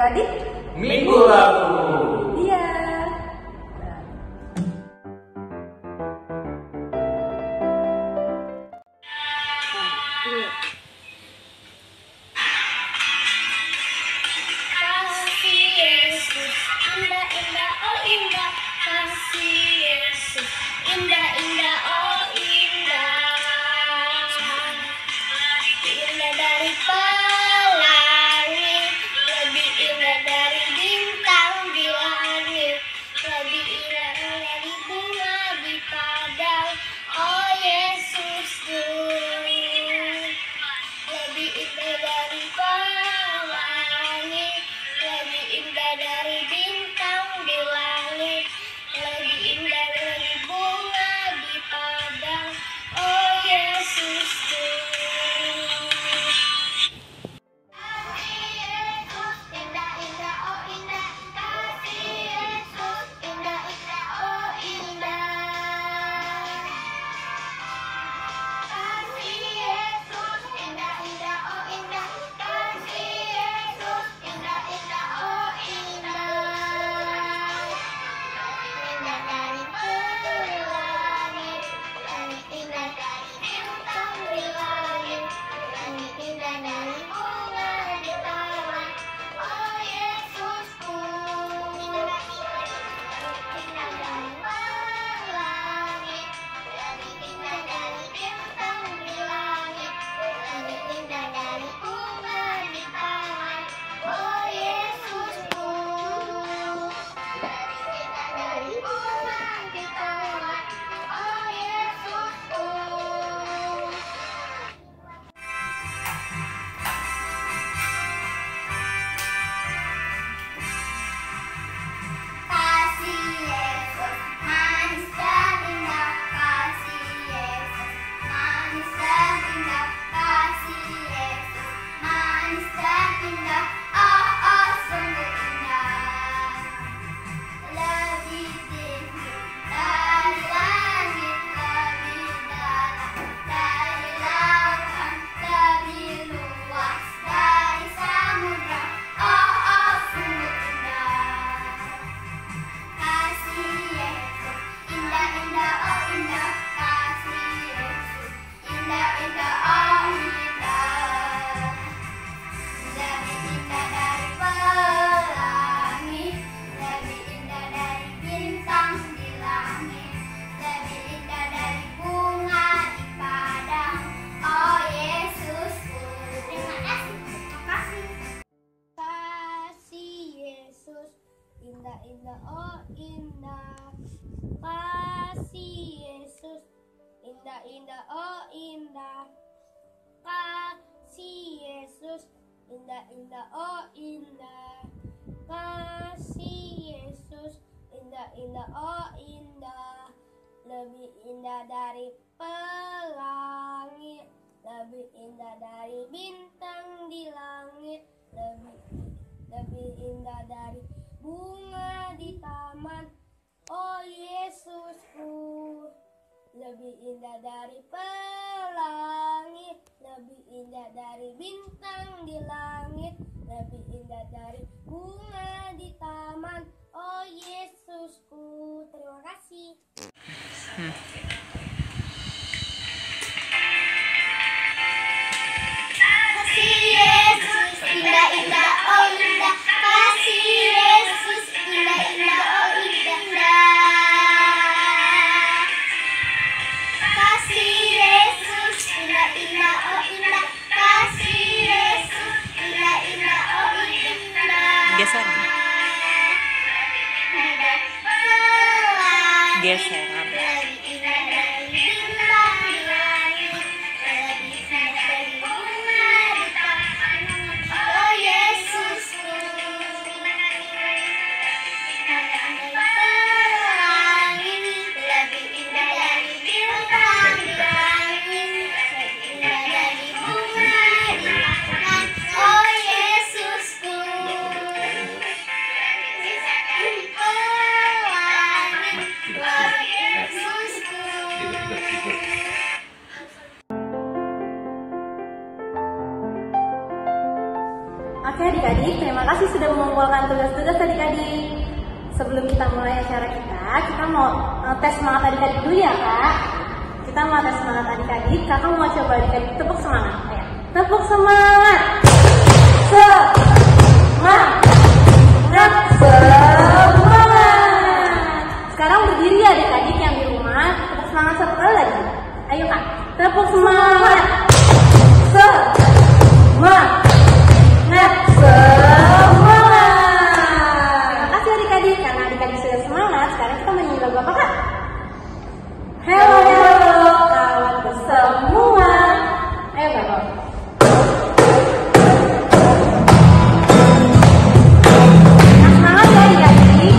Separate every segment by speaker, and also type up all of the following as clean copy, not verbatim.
Speaker 1: adik-adik?
Speaker 2: Minggu lalu.
Speaker 1: Iya.
Speaker 3: Kasih Yesus, indah indah oh indah. Kasih Yesus, indah indah oh indah. Indah dari pelangi, lebih indah dari bintang di langit, lebih indah dari bunga di padang. Oh Yesusku, lebih indah dari pelangi, lebih indah dari bintang di langit, lebih indah dari bunga di padang. Oh Yesusku. Kasih Yesus, indah indah oh indah. Kasih Yesus, indah indah oh indah. Kasih Yesus, indah indah oh indah. Kasih Yesus, indah indah oh indah. Indah dari pelangi, lebih indah dari bintang di langit, lebih indah dari bunga di taman. Oh Yesusku, indah dari pelangi, lebih indah dari bintang di langit, lebih indah dari bunga di taman. Oh Yesusku, lebih indah dari bunga di taman. Oh Yesusku. Kasih Yesus, manis dan indah. Kasih Yesus, manis dan indah. Kasih Yesus, manis dan indah. Oh, oh, sungguh indah. Lebih tinggi dari langit, lebih dalam dari lautan, lebih luas dari samudra. Oh, oh, sungguh indah. Kasih Yesus, indah indah oh indah. Kasih Yesus, indah indah oh indah. Lebih indah dari pelangi, lebih indah dari bintang di langit, lebih indah dari bunga di padang. Oh Yesusku. Terima kasih. Makasih. Kasih Yesus, indah indah oh indah. Kasih Yesus, indah indah oh indah. Kasih Yesus, indah indah oh indah. Kasih Yesus, indah indah oh indah. Lebih indah dari pelangi, lebih indah dari bintang di langit, lebih indah dari bunga di taman. Oh Yesusku, lebih indah dari pelangi, lebih indah dari bintang di langit, lebih indah dari bunga di taman. Oh Yesusku. Terima kasih. Kasih Yesus, indah indah oh indah. Kasih Yesus, indah indah oh indah. Kasih Yesus, indah indah oh indah. Kasih Yesus, indah indah oh indah.
Speaker 4: Geser. Geser.
Speaker 3: Lebih indah dari bintang di langit, lebih indah dari bunga di taman. Oh Yesusku. Lebih indah dari bintang di langit, lebih indah dari bunga di taman. Oh Yesusku.
Speaker 1: Oke adik-adik, adik-adik, terima kasih sudah mengumpulkan tugas-tugas adik-adik. Sebelum kita mulai acara kita mau tes semangat adik-adik dulu ya Kak. Kita mau tes semangat adik-adik. Kakak mau coba adik-adik tepuk semangat. Ayo, tepuk semangat. Semangat. Sekarang berdiri ya adik-adik yang di rumah. Tepuk semangat satu kali lagi. Ayo Kak, tepuk semangat. Semangat. Terima kasih adik-adik, karena adik-adik sudah semangat. Sekarang kita menyanyi lagu apa Kak? Hello hello kawanku semua. Ayo Kak. Semangat ya adik-adik.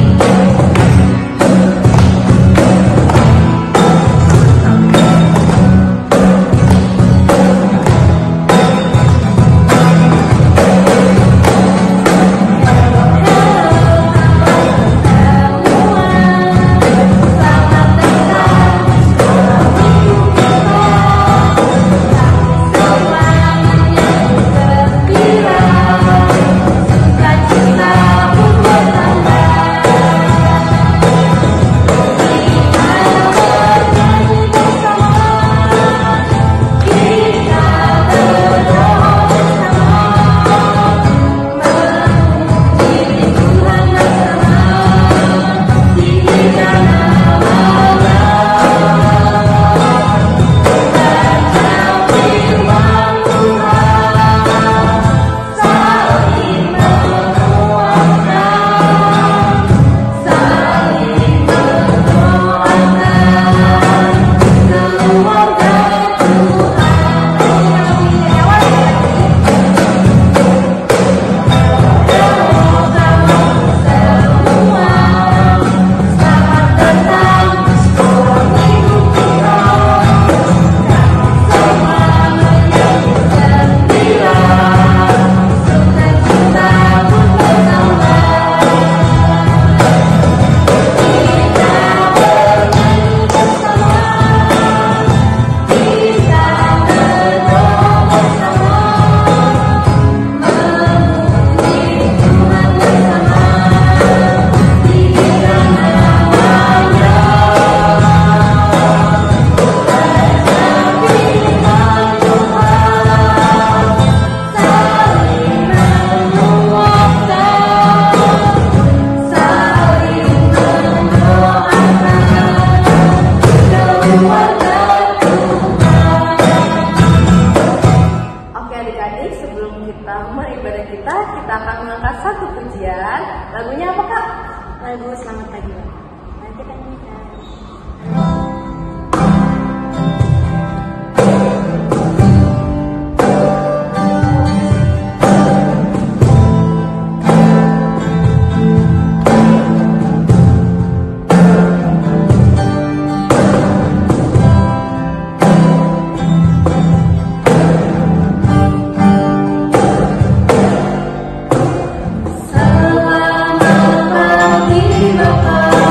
Speaker 1: Kita akan mengangkat satu pujian. Lagunya apa Kak? Lagu Selamat Pagi. Nanti kita nyanyikan.
Speaker 3: Selamat pagi Bapak.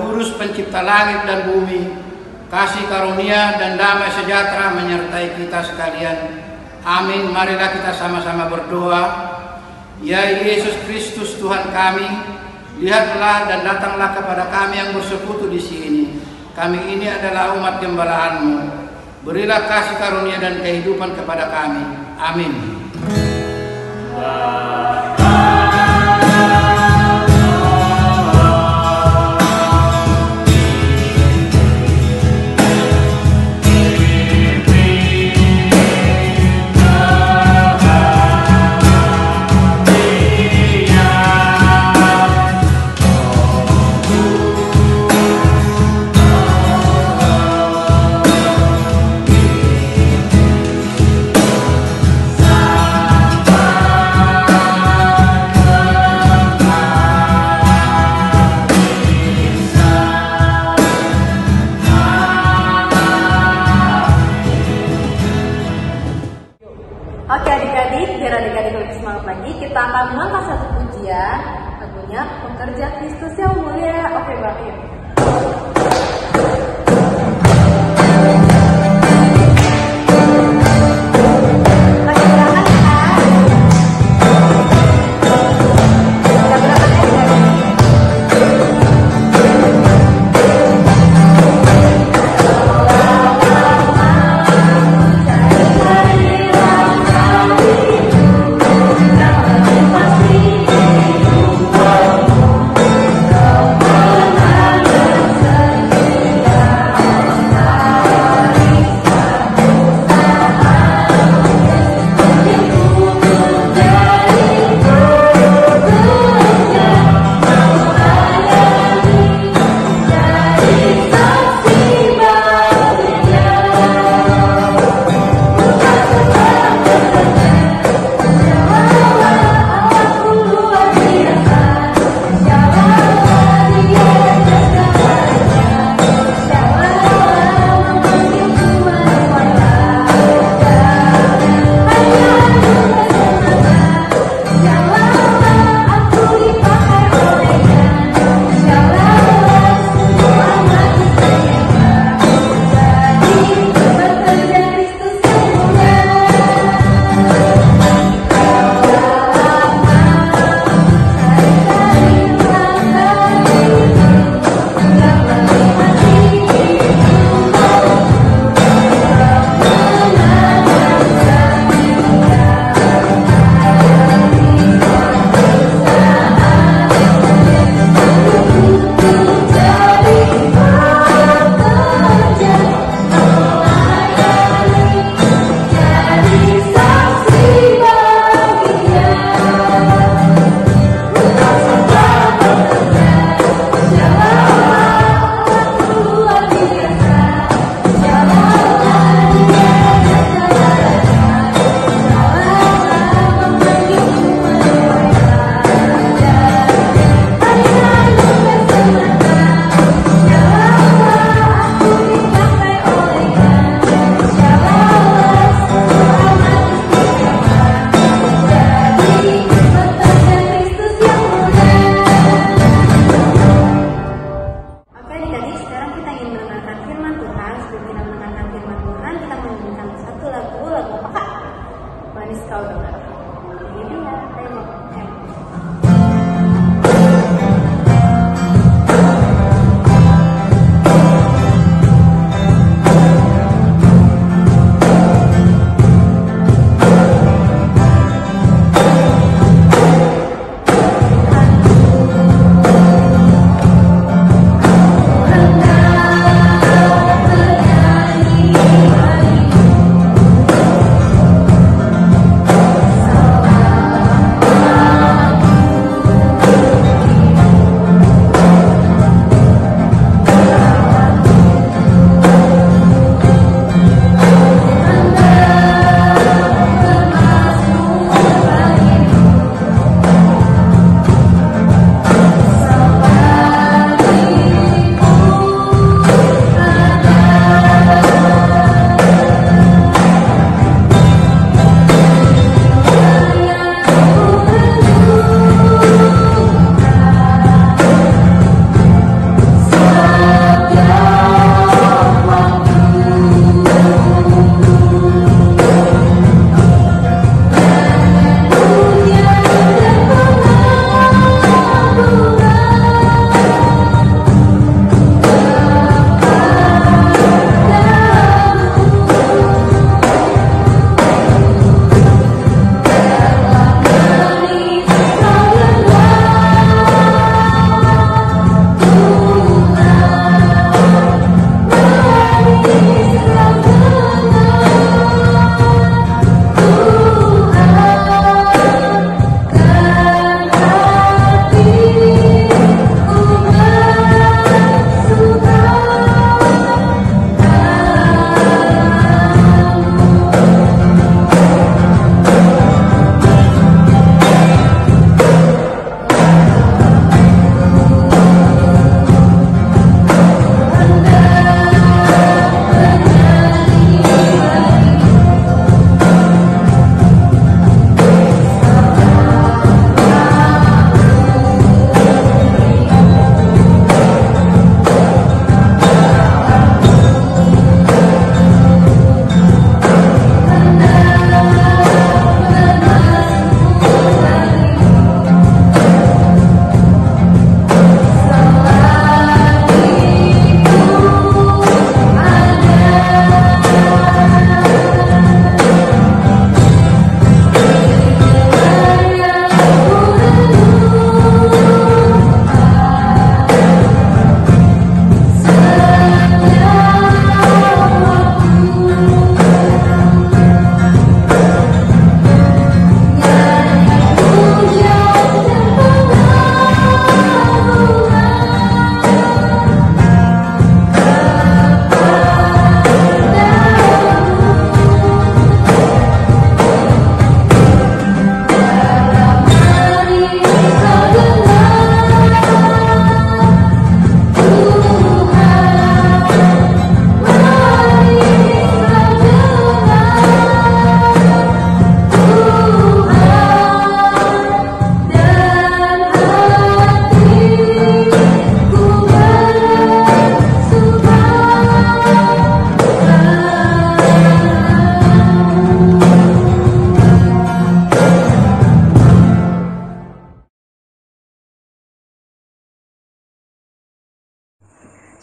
Speaker 2: Kudus pencipta langit dan bumi, kasih karunia dan damai sejahtera menyertai kita sekalian. Amin. Marilah kita sama-sama berdoa. Ya Yesus Kristus Tuhan kami, lihatlah dan datanglah kepada kami yang bersekutu di sini. Kami ini adalah umat gembala-Mu. Berilah kasih karunia dan kehidupan kepada kami. Amin.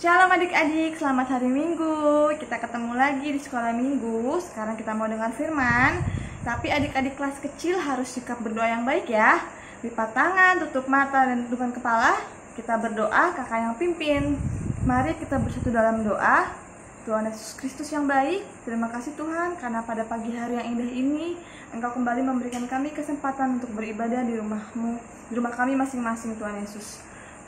Speaker 4: Shalom adik-adik, selamat hari Minggu. Kita ketemu lagi di sekolah Minggu. Sekarang kita mau dengar firman. Tapi adik-adik kelas kecil harus sikap berdoa yang baik ya. Lipat tangan, tutup mata, dan tundukkan kepala. Kita berdoa, kakak yang pimpin. Mari kita bersatu dalam doa. Tuhan Yesus Kristus yang baik, terima kasih Tuhan karena pada pagi hari yang indah ini Engkau kembali memberikan kami kesempatan untuk beribadah di rumah-Mu, di rumah kami masing-masing Tuhan Yesus.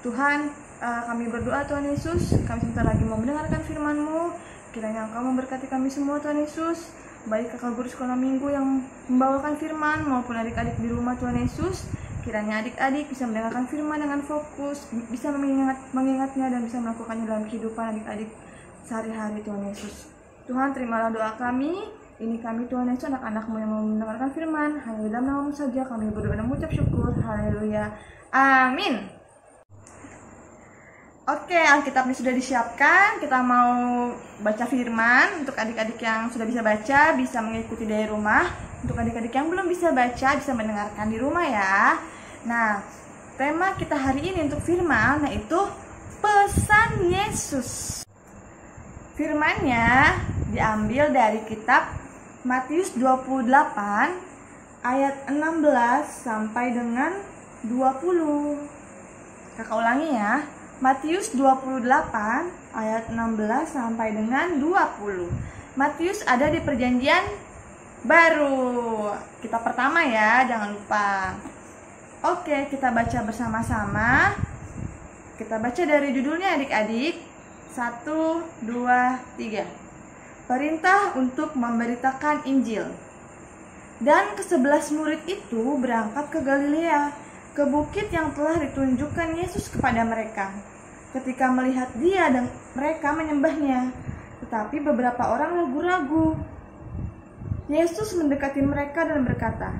Speaker 4: Tuhan, kami berdoa Tuhan Yesus, kami sebentar lagi mau mendengarkan firman-Mu. Kiranya Engkau memberkati kami semua Tuhan Yesus, baik kakak guru sekolah minggu yang membawakan firman maupun adik-adik di rumah Tuhan Yesus. Kiranya adik-adik bisa mendengarkan firman dengan fokus, bisa mengingatnya dan bisa melakukannya dalam kehidupan adik-adik sehari-hari Tuhan Yesus. Tuhan, terimalah doa kami. Ini kami Tuhan Yesus, anak-anak-Mu yang mau mendengarkan firman. Hanya dalam nama-Mu saja kami berdoa dan mengucap syukur. Haleluya. Amin. Oke, Alkitabnya sudah disiapkan. Kita mau baca firman. Untuk adik-adik yang sudah bisa baca, bisa mengikuti dari rumah. Untuk adik-adik yang belum bisa baca, bisa mendengarkan di rumah ya. Nah, tema kita hari ini untuk firman yaitu pesan Yesus. Firman-Nya diambil dari kitab Matius 28 ayat 16 sampai dengan 20. Kakak ulangi ya. Matius 28 ayat 16 sampai dengan 20. Matius ada di perjanjian baru. Kita pertama ya, jangan lupa. Oke, kita baca bersama-sama. Kita baca dari judulnya adik-adik. 1, 2, 3. Perintah untuk memberitakan Injil. Dan ke-11 murid itu berangkat ke Galilea, ke bukit yang telah ditunjukkan Yesus kepada mereka. Ketika melihat Dia dan mereka menyembahnya, tetapi beberapa orang ragu-ragu. Yesus mendekati mereka dan berkata,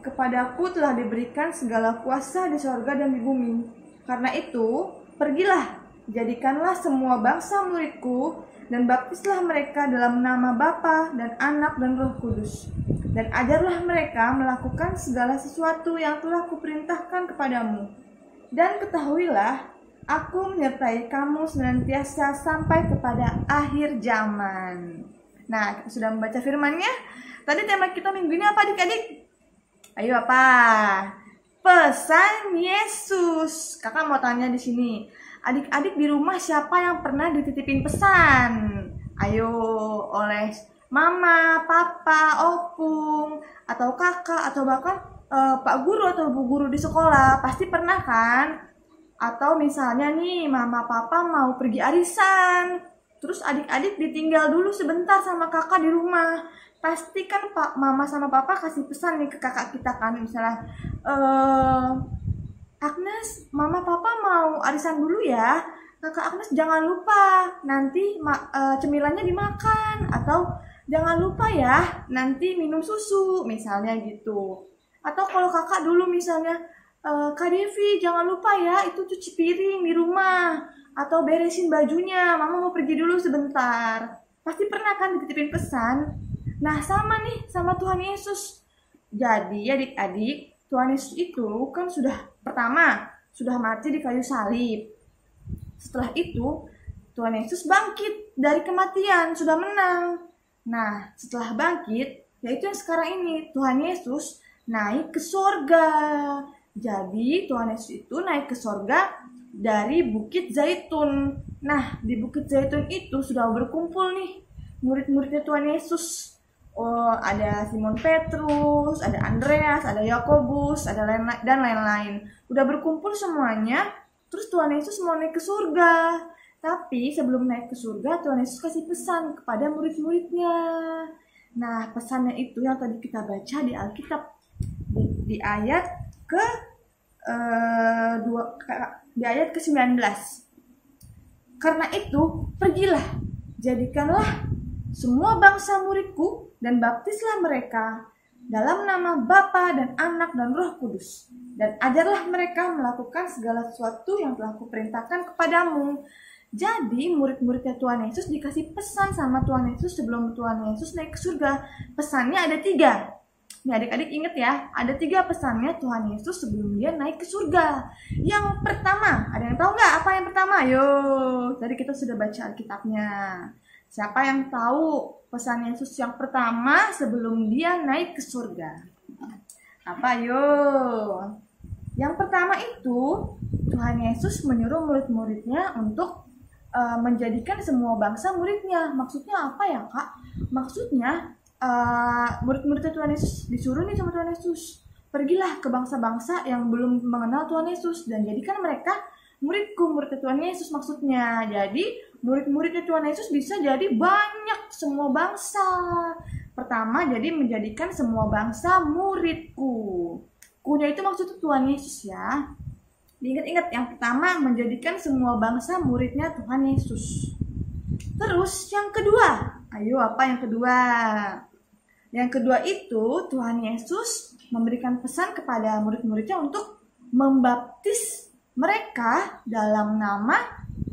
Speaker 4: "Kepadaku telah diberikan segala kuasa di sorga dan di bumi. Karena itu, pergilah, jadikanlah semua bangsa muridku, dan baptislah mereka dalam nama Bapa dan Anak dan Roh Kudus. Dan ajarlah mereka melakukan segala sesuatu yang telah kuperintahkan kepadamu. Dan ketahuilah, aku menyertai kamu senantiasa sampai kepada akhir zaman." Nah, kita sudah membaca firman-Nya. Tadi tema kita minggu ini apa adik-adik? Ayo apa? Pesan Yesus. Kakak mau tanya di sini. Adik-adik di rumah siapa yang pernah dititipin pesan? Ayo, oleh mama, papa, opung, atau kakak, atau bahkan pak guru atau bu guru di sekolah. Pasti pernah kan? Atau misalnya nih, mama papa mau pergi arisan, terus adik-adik ditinggal dulu sebentar sama kakak di rumah. Pasti kan mama sama papa kasih pesan nih ke kakak kita kan, misalnya Agnes, mama papa mau arisan dulu ya. Kakak Agnes jangan lupa nanti cemilannya dimakan, atau jangan lupa ya nanti minum susu misalnya gitu. Atau kalau kakak dulu misalnya Kak Devi jangan lupa ya itu cuci piring di rumah, atau beresin bajunya, mama mau pergi dulu sebentar. Pasti pernah kan dititipin pesan. Nah sama nih sama Tuhan Yesus. Jadi adik-adik, Tuhan Yesus itu kan pertama sudah mati di kayu salib. Setelah itu Tuhan Yesus bangkit dari kematian, sudah menang. Nah setelah bangkit, yaitu yang sekarang ini, Tuhan Yesus naik ke sorga. Jadi Tuhan Yesus itu naik ke sorga dari Bukit Zaitun. Nah di Bukit Zaitun itu sudah berkumpul nih murid-muridnya Tuhan Yesus. Oh, ada Simon Petrus, ada Andreas, ada Yakobus, dan lain-lain. Udah berkumpul semuanya, terus Tuhan Yesus mau naik ke surga. Tapi sebelum naik ke surga, Tuhan Yesus kasih pesan kepada murid-muridnya. Nah, pesannya itu yang tadi kita baca di Alkitab, di ayat ke-19. Karena itu, pergilah, jadikanlah semua bangsa muridku, dan baptislah mereka dalam nama Bapa dan Anak dan Roh Kudus. Dan ajarlah mereka melakukan segala sesuatu yang telah kuperintahkan kepadamu. Jadi murid-muridnya Tuhan Yesus dikasih pesan sama Tuhan Yesus sebelum Tuhan Yesus naik ke surga. Pesannya ada 3. Nih adik-adik inget ya, ada 3 pesannya Tuhan Yesus sebelum dia naik ke surga. Yang pertama, ada yang tahu nggak apa yang pertama? Ayo, tadi kita sudah baca Alkitabnya. Siapa yang tahu pesan Yesus yang pertama sebelum dia naik ke surga? Apa ayo? Yang pertama itu, Tuhan Yesus menyuruh murid-muridnya untuk menjadikan semua bangsa muridnya. Maksudnya apa ya kak? Maksudnya murid-murid Tuhan Yesus disuruh nih sama Tuhan Yesus, pergilah ke bangsa-bangsa yang belum mengenal Tuhan Yesus dan jadikan mereka muridku, murid Tuhan Yesus maksudnya. Jadi murid-muridnya Tuhan Yesus bisa jadi banyak, semua bangsa. Pertama, jadi menjadikan semua bangsa muridku. Kunya itu maksudnya Tuhan Yesus ya. Diingat-ingat, yang pertama menjadikan semua bangsa muridnya Tuhan Yesus. Terus yang kedua, ayo apa yang kedua? Yang kedua itu Tuhan Yesus memberikan pesan kepada murid-muridnya untuk membaptis mereka dalam nama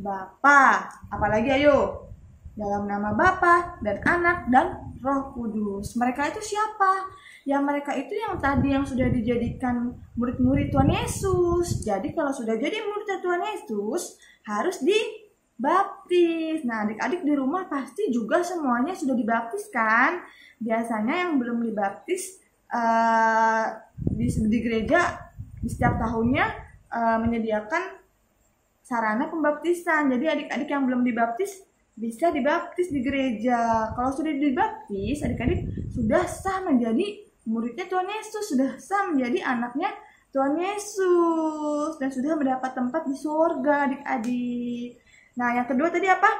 Speaker 4: Bapa. Apalagi ayo? Dalam nama Bapa dan Anak dan Roh Kudus. Mereka itu siapa? Ya mereka itu yang tadi yang sudah dijadikan murid-murid Tuhan Yesus. Jadi kalau sudah jadi murid Tuhan Yesus harus dibaptis. Nah adik-adik di rumah pasti juga semuanya sudah dibaptis kan? Biasanya yang belum dibaptis di gereja di setiap tahunnya menyediakan sarana pembaptisan. Jadi adik-adik yang belum dibaptis bisa dibaptis di gereja. Kalau sudah dibaptis, adik-adik sudah sah menjadi muridnya Tuhan Yesus, sudah sah menjadi anaknya Tuhan Yesus dan sudah mendapat tempat di surga adik-adik. Nah yang kedua tadi apa?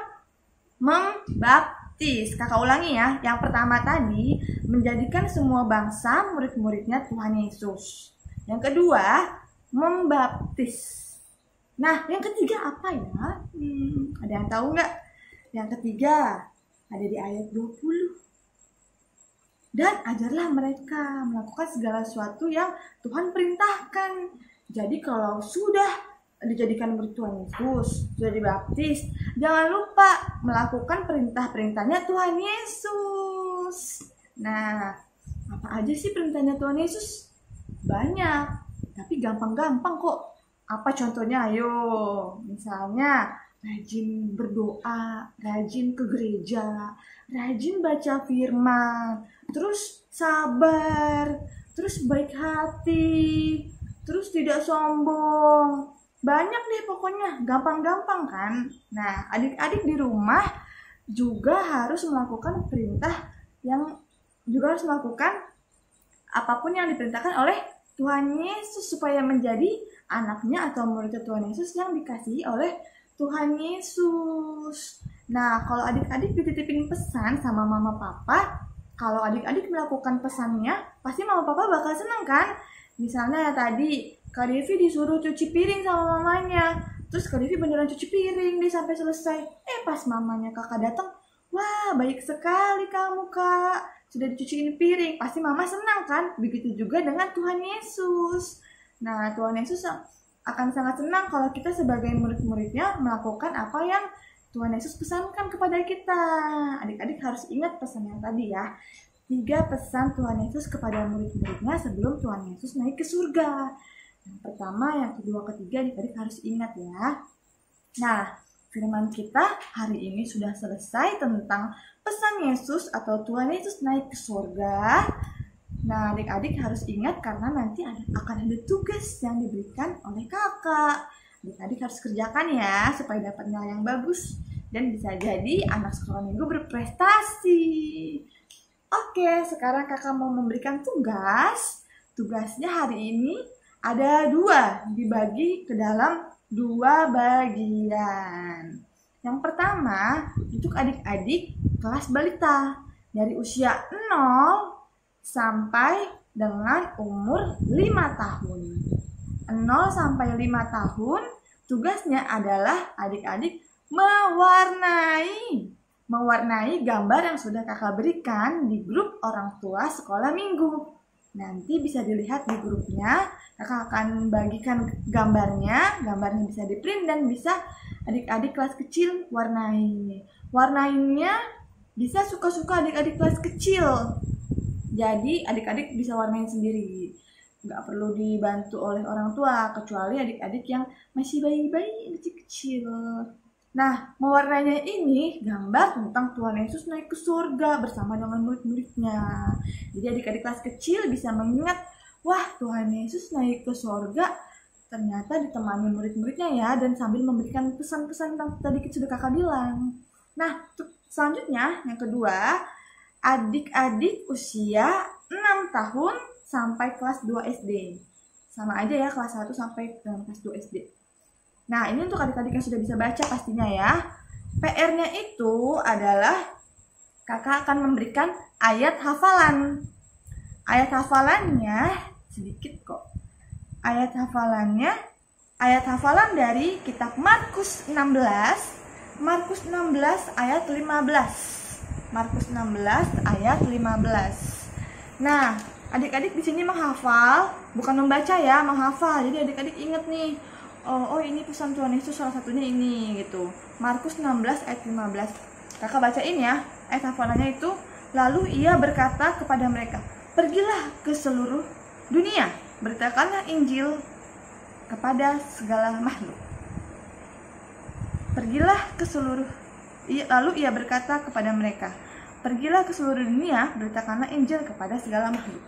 Speaker 4: Membaptis. Kakak ulangi ya. Yang pertama tadi menjadikan semua bangsa murid-muridnya Tuhan Yesus. Yang kedua membaptis. Nah yang ketiga apa ya? Ada yang tahu nggak? Yang ketiga ada di ayat 20. Dan ajarlah mereka melakukan segala sesuatu yang Tuhan perintahkan. Jadi kalau sudah dijadikan murid Tuhan Yesus, sudah dibaptis, jangan lupa melakukan perintah-perintahnya Tuhan Yesus. Nah, apa aja sih perintahnya Tuhan Yesus? Banyak, tapi gampang-gampang kok. Apa contohnya? Ayo, misalnya rajin berdoa, rajin ke gereja, rajin baca firman, terus sabar, terus baik hati, terus tidak sombong. Banyak deh pokoknya, gampang-gampang kan. Nah, adik-adik di rumah juga harus melakukan perintah yang juga harus melakukan apapun yang diperintahkan oleh Tuhan Yesus supaya menjadi anaknya atau murid Tuhan Yesus yang dikasihi oleh Tuhan Yesus. Nah, kalau adik-adik dititipin pesan sama mama papa, kalau adik-adik melakukan pesannya, pasti mama papa bakal senang kan? Misalnya tadi Kak Devi disuruh cuci piring sama mamanya, terus Kak Devi beneran cuci piring deh sampai selesai. Pas mamanya kakak datang, wah baik sekali kamu kak, sudah dicuciin piring. Pasti mama senang kan? Begitu juga dengan Tuhan Yesus. Nah, Tuhan Yesus akan sangat senang kalau kita sebagai murid-muridnya melakukan apa yang Tuhan Yesus pesankan kepada kita. Adik-adik harus ingat pesan yang tadi ya. 3 pesan Tuhan Yesus kepada murid-muridnya sebelum Tuhan Yesus naik ke surga. Yang pertama, yang kedua, ketiga adik-adik harus ingat ya. Nah, firman kita hari ini sudah selesai tentang pesan Yesus atau Tuhan Yesus naik ke surga. Nah, adik-adik harus ingat karena nanti akan ada tugas yang diberikan oleh kakak. Adik-adik harus kerjakan ya supaya dapat nilai yang bagus dan bisa jadi anak sekolah minggu berprestasi. Oke, sekarang kakak mau memberikan tugas. Tugasnya hari ini ada 2, dibagi ke dalam 2 bagian. Yang pertama, untuk adik-adik kelas balita dari usia 0 sampai dengan umur 5 tahun. 0 sampai 5 tahun, tugasnya adalah adik-adik mewarnai gambar yang sudah kakak berikan di grup orang tua sekolah minggu. Nanti bisa dilihat di grupnya, kakak akan bagikan gambarnya bisa di print dan bisa adik-adik kelas kecil warnai. Warnainnya bisa suka-suka adik-adik kelas kecil. Jadi adik-adik bisa warnain sendiri, nggak perlu dibantu oleh orang tua, kecuali adik-adik yang masih bayi-bayi kecil-kecil. Nah, mewarnainya ini gambar tentang Tuhan Yesus naik ke surga bersama dengan murid-muridnya. Jadi adik-adik kelas kecil bisa mengingat, wah Tuhan Yesus naik ke surga, ternyata ditemani murid-muridnya ya, dan sambil memberikan pesan-pesan yang tadi sudah kakak bilang. Nah, selanjutnya yang kedua, adik-adik usia 6 tahun sampai kelas 2 SD. Sama aja ya, kelas 1 sampai kelas 2 SD. Nah, ini untuk adik-adik yang sudah bisa baca pastinya ya. PR-nya itu adalah kakak akan memberikan ayat hafalan. Ayat hafalannya sedikit kok. Ayat hafalan dari kitab Markus 16 ayat 15. Markus 16 ayat 15. Nah, adik-adik di sini menghafal, bukan membaca ya, menghafal. Jadi adik-adik ingat nih, oh ini pesan Tuhan Yesus salah satunya ini gitu. Markus 16 ayat 15. Kakak bacain ya, ayat hafalannya itu. Lalu ia berkata kepada mereka, pergilah ke seluruh dunia, beritakanlah Injil kepada segala makhluk. Lalu ia berkata kepada mereka, pergilah ke seluruh dunia, beritakanlah Injil kepada segala makhluk.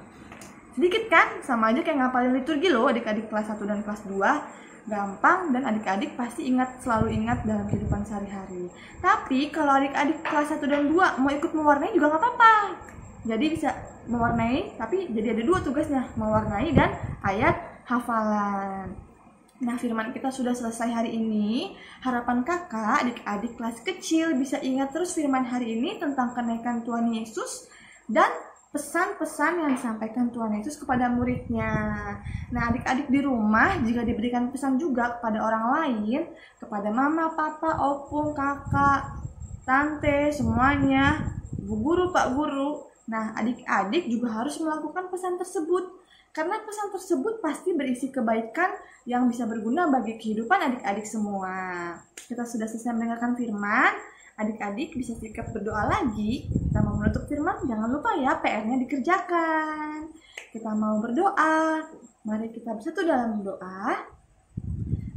Speaker 4: Sedikit kan? Sama aja kayak ngapalin liturgi loh adik-adik kelas 1 dan kelas 2. Gampang dan adik-adik pasti selalu ingat dalam kehidupan sehari-hari. Tapi kalau adik-adik kelas 1 dan 2 mau ikut mewarnai juga nggak apa-apa. Jadi bisa mewarnai, tapi jadi ada 2 tugasnya, mewarnai dan ayat hafalan. Nah, firman kita sudah selesai hari ini. Harapan kakak, adik-adik kelas kecil bisa ingat terus firman hari ini tentang kenaikan Tuhan Yesus dan pesan-pesan yang disampaikan Tuhan Yesus kepada muridnya. Nah, adik-adik di rumah jika diberikan pesan juga kepada orang lain, kepada mama, papa, opung, kakak, tante, semuanya, bu guru, pak guru. Nah, adik-adik juga harus melakukan pesan tersebut. Karena pesan tersebut pasti berisi kebaikan yang bisa berguna bagi kehidupan adik-adik semua. Kita sudah selesai mendengarkan firman. Adik-adik bisa sikap berdoa lagi. Kita mau menutup firman, jangan lupa ya PR-nya dikerjakan. Kita mau berdoa. Mari kita bersatu dalam doa.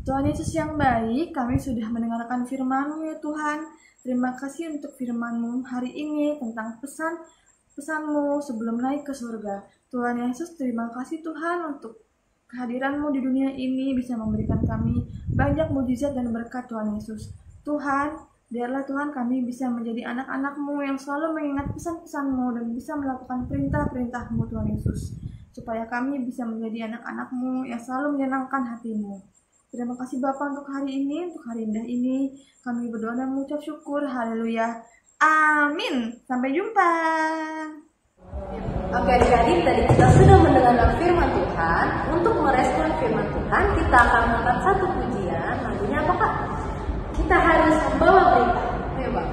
Speaker 4: Tuhan Yesus yang baik, kami sudah mendengarkan firman-Mu ya Tuhan. Terima kasih untuk firman-Mu hari ini tentang pesan-Mu sebelum naik ke surga. Tuhan Yesus, terima kasih Tuhan untuk kehadiran-Mu di dunia ini bisa memberikan kami banyak mujizat dan berkat Tuhan Yesus. Tuhan, biarlah Tuhan kami bisa menjadi anak-anak-Mu yang selalu mengingat pesan-pesan-Mu dan bisa melakukan perintah-perintah-Mu Tuhan Yesus. Supaya kami bisa menjadi anak-anak-Mu yang selalu menyenangkan hati-Mu. Terima kasih Bapa untuk hari ini, untuk hari indah ini. Kami berdoa dan mengucap syukur. Haleluya. Amin. Sampai jumpa.
Speaker 1: Oke adik-adik, tadi kita sudah mendengarkan firman Tuhan. Untuk merespon firman Tuhan, kita akan mengangkat satu pujian. Lagunya apa Kak? Kita harus membawa berita. Ayo Bang.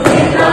Speaker 3: Kita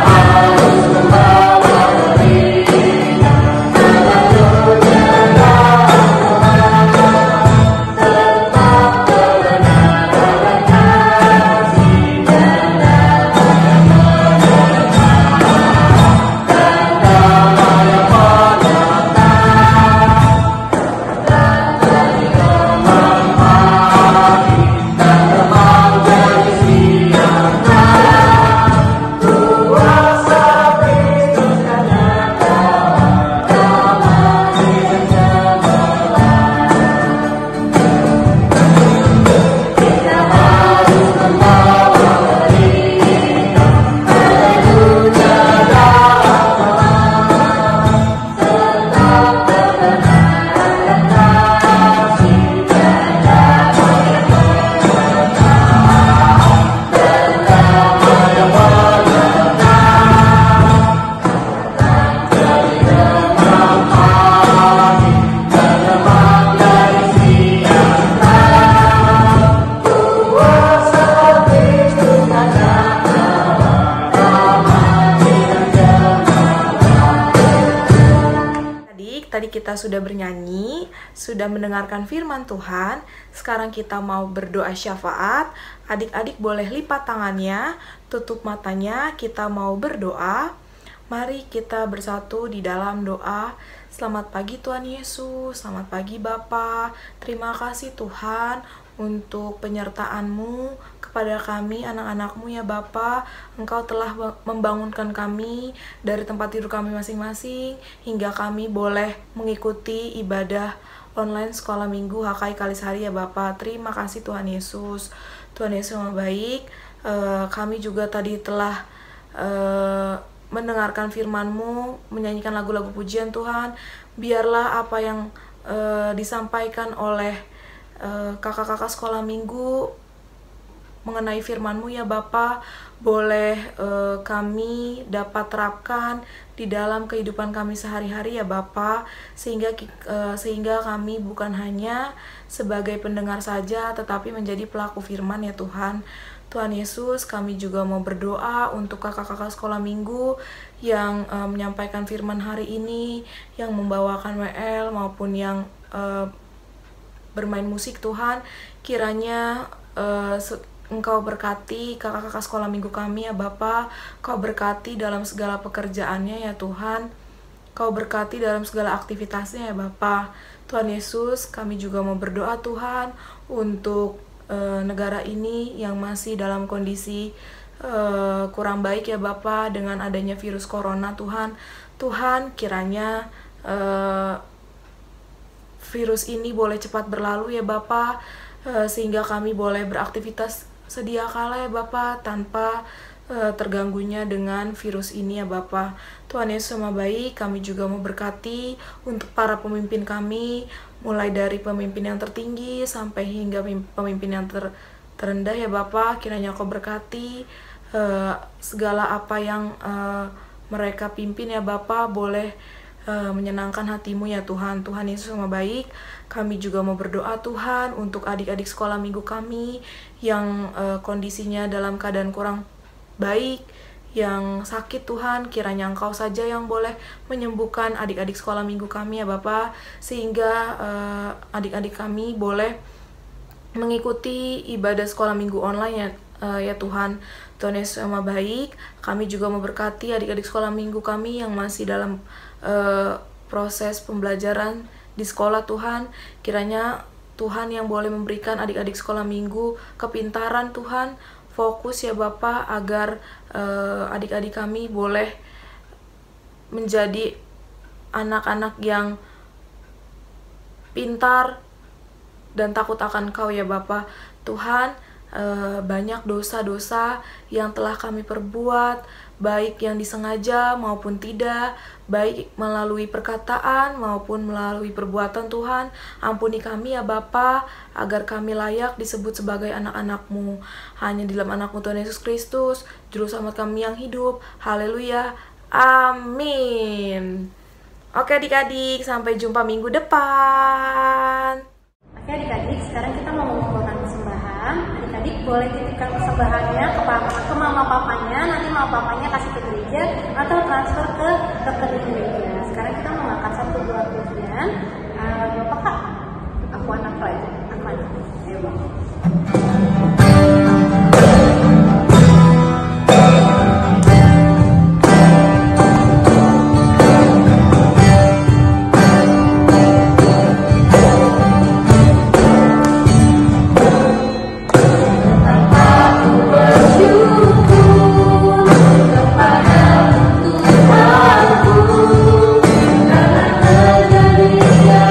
Speaker 5: tadi kita sudah bernyanyi, sudah mendengarkan firman Tuhan. Sekarang kita mau berdoa syafaat. Adik-adik boleh lipat tangannya, tutup matanya, kita mau berdoa. Mari kita bersatu di dalam doa. Selamat pagi Tuhan Yesus, selamat pagi Bapa. Terima kasih Tuhan untuk penyertaan-Mu kepada kami, anak-anak-Mu ya Bapa. Engkau telah membangunkan kami dari tempat tidur kami masing-masing, hingga kami boleh mengikuti ibadah online sekolah minggu HKI Kalisari ya Bapa. Terima kasih Tuhan Yesus. Tuhan Yesus yang baik. Kami juga tadi telah mendengarkan firman-Mu, menyanyikan lagu-lagu pujian Tuhan. Biarlah apa yang disampaikan oleh kakak-kakak sekolah minggu mengenai firman-Mu ya Bapa, boleh kami dapat terapkan di dalam kehidupan kami sehari-hari ya Bapa, sehingga kami bukan hanya sebagai pendengar saja, tetapi menjadi pelaku firman ya Tuhan. Tuhan Yesus, kami juga mau berdoa untuk kakak-kakak sekolah minggu yang menyampaikan firman hari ini, yang membawakan WL maupun yang bermain musik Tuhan. Kiranya Engkau berkati kakak-kakak sekolah minggu kami ya Bapa. Kau berkati dalam segala pekerjaannya ya Tuhan. Kau berkati dalam segala aktivitasnya ya Bapa. Tuhan Yesus, kami juga mau berdoa Tuhan untuk negara ini yang masih dalam kondisi kurang baik ya Bapa, dengan adanya virus corona Tuhan. Tuhan, kiranya virus ini boleh cepat berlalu ya Bapa, sehingga kami boleh beraktivitas sedia kala ya Bapa, tanpa terganggunya dengan virus ini ya Bapa. Tuhan Yesus sama baik, kami juga mau berkati untuk para pemimpin kami, mulai dari pemimpin yang tertinggi sampai hingga pemimpin yang terendah ya Bapa. Kiranya Kau berkati segala apa yang mereka pimpin ya Bapa, boleh menyenangkan hati-Mu ya Tuhan. Tuhan Yesus sama baik, kami juga mau berdoa Tuhan untuk adik-adik sekolah minggu kami yang kondisinya dalam keadaan kurang baik, yang sakit Tuhan. Kiranya Engkau saja yang boleh menyembuhkan adik-adik sekolah minggu kami ya Bapa, sehingga adik-adik kami boleh mengikuti ibadah sekolah minggu online ya Tuhan. Tuhan Yesus sama baik, kami juga mau berkati adik-adik sekolah minggu kami yang masih dalam proses pembelajaran di sekolah Tuhan. Kiranya Tuhan yang boleh memberikan adik-adik sekolah minggu kepintaran Tuhan, fokus ya Bapa, agar adik-adik kami boleh menjadi anak-anak yang pintar dan takut akan Kau ya Bapa. Tuhan, banyak dosa-dosa yang telah kami perbuat, baik yang disengaja maupun tidak, baik melalui perkataan maupun melalui perbuatan Tuhan. Ampuni kami ya Bapa, agar kami layak disebut sebagai anak-anak-Mu. Hanya di dalam anak-Mu Tuhan Yesus Kristus, Juru Selamat kami yang hidup. Haleluya, amin. Oke adik-adik, sampai jumpa minggu depan.
Speaker 1: Oke adik-adik, sekarang kita mau mengumpulkan persembahan. Adik-adik boleh titipkan persembahannya ke mama papanya, nanti mama papanya kasih ke gereja atau transfer ke rekening gereja. Sekarang kita mau ngangkat satu buah pujian. Bapak Kak, aku anak aja, aku anak. Ayo Bang.
Speaker 3: Terjadi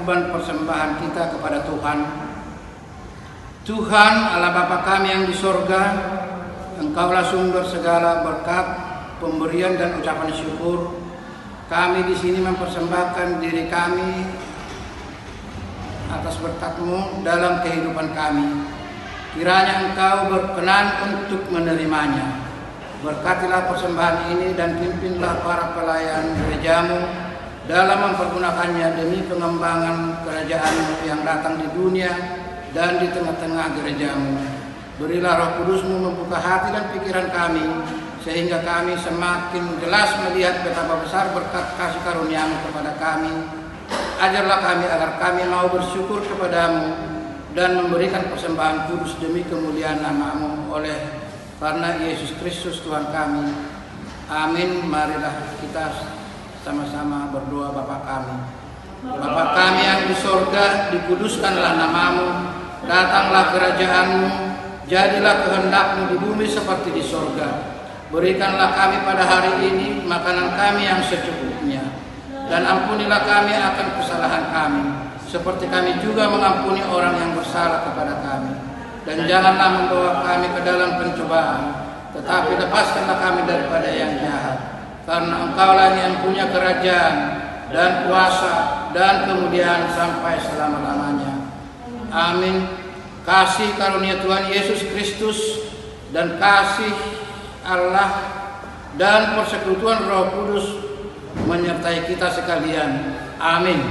Speaker 2: beban persembahan kita kepada Tuhan. Tuhan Allah Bapa kami yang di sorga, Engkaulah sumber segala berkat, pemberian dan ucapan syukur. Kami di sini mempersembahkan diri kami atas berkat-Mu dalam kehidupan kami. Kiranya Engkau berkenan untuk menerimanya. Berkatilah persembahan ini dan pimpinlah para pelayan gereja-Mu dalam mempergunakannya demi pengembangan kerajaan-Mu yang datang di dunia dan di tengah-tengah gereja-Mu. Berilah Roh Kudus-Mu membuka hati dan pikiran kami, sehingga kami semakin jelas melihat betapa besar berkat kasih karunia-Mu kepada kami. Ajarlah kami agar kami mau bersyukur kepadamu dan memberikan persembahan kudus demi kemuliaan nama-Mu oleh karena Yesus Kristus Tuhan kami. Amin. Marilah kita sama-sama berdoa. Bapa kami, Bapa kami yang di sorga, dikuduskanlah nama-Mu, datanglah kerajaan-Mu, jadilah kehendak-Mu di bumi seperti di sorga. Berikanlah kami pada hari ini makanan kami yang secukupnya, dan ampunilah kami akan kesalahan kami, seperti kami juga mengampuni orang yang bersalah kepada kami. Dan janganlah membawa kami ke dalam pencobaan, tetapi lepaskanlah kami daripada yang jahat. Karena Engkaulah yang punya kerajaan dan kuasa dan kemudian sampai selama-lamanya. Amin. Kasih karunia Tuhan Yesus Kristus dan kasih Allah dan persekutuan Roh Kudus menyertai kita sekalian. Amin.